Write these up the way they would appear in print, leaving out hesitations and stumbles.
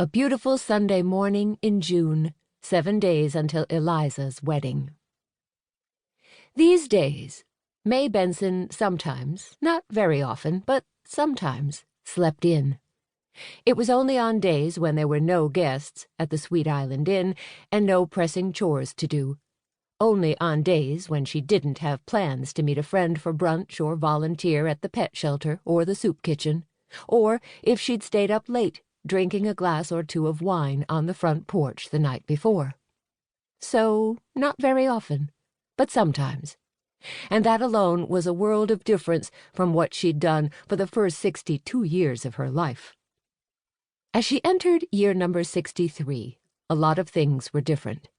A beautiful Sunday morning in June, 7 days until Eliza's wedding. These days, May Benson sometimes, not very often, but sometimes, slept in. It was only on days when there were no guests at the Sweet Island Inn and no pressing chores to do. Only on days when she didn't have plans to meet a friend for brunch or volunteer at the pet shelter or the soup kitchen, or if she'd stayed up late drinking a glass or two of wine on the front porch the night before. So, not very often, but sometimes. And that alone was a world of difference from what she'd done for the first 62 years of her life. As she entered year number 63, a lot of things were different.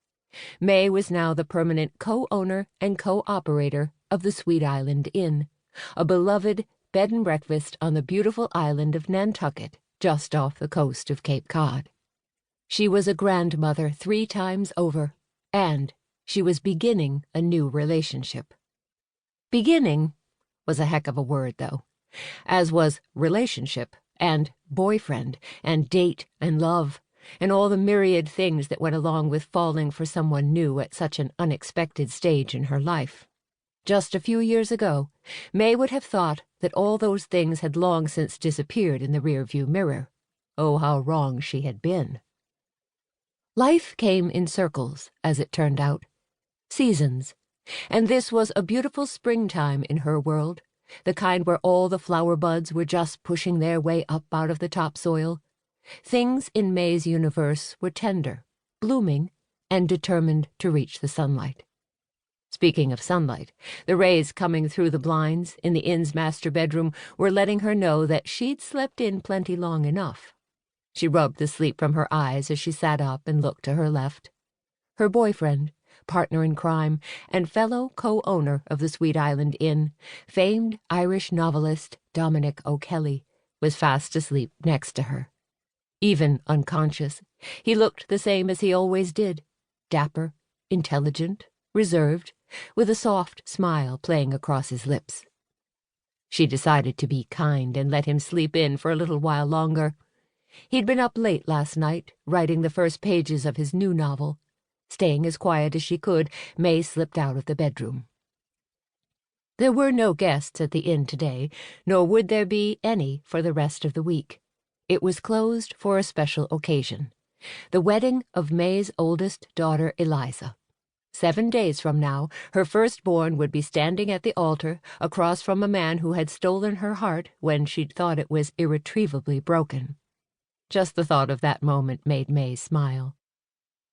May was now the permanent co-owner and co-operator of the Sweet Island Inn, a beloved bed and breakfast on the beautiful island of Nantucket, just off the coast of Cape Cod. She was a grandmother 3 times over, and she was beginning a new relationship. Beginning was a heck of a word, though, as was relationship and boyfriend and date and love and all the myriad things that went along with falling for someone new at such an unexpected stage in her life. Just a few years ago, May would have thought that all those things had long since disappeared in the rearview mirror. Oh, how wrong she had been. Life came in circles, as it turned out. Seasons. And this was a beautiful springtime in her world, the kind where all the flower buds were just pushing their way up out of the topsoil. Things in May's universe were tender, blooming, and determined to reach the sunlight. Speaking of sunlight, the rays coming through the blinds in the inn's master bedroom were letting her know that she'd slept in plenty long enough. She rubbed the sleep from her eyes as she sat up and looked to her left. Her boyfriend, partner in crime, and fellow co-owner of the Sweet Island Inn, famed Irish novelist Dominic O'Kelly, was fast asleep next to her. Even unconscious, he looked the same as he always did, dapper, intelligent, reserved, with a soft smile playing across his lips. She decided to be kind and let him sleep in for a little while longer. He'd been up late last night, writing the first pages of his new novel. Staying as quiet as she could, May slipped out of the bedroom. There were no guests at the inn today, nor would there be any for the rest of the week. It was closed for a special occasion, the wedding of May's oldest daughter, Eliza. 7 days from now, her firstborn would be standing at the altar across from a man who had stolen her heart when she'd thought it was irretrievably broken. Just the thought of that moment made May smile.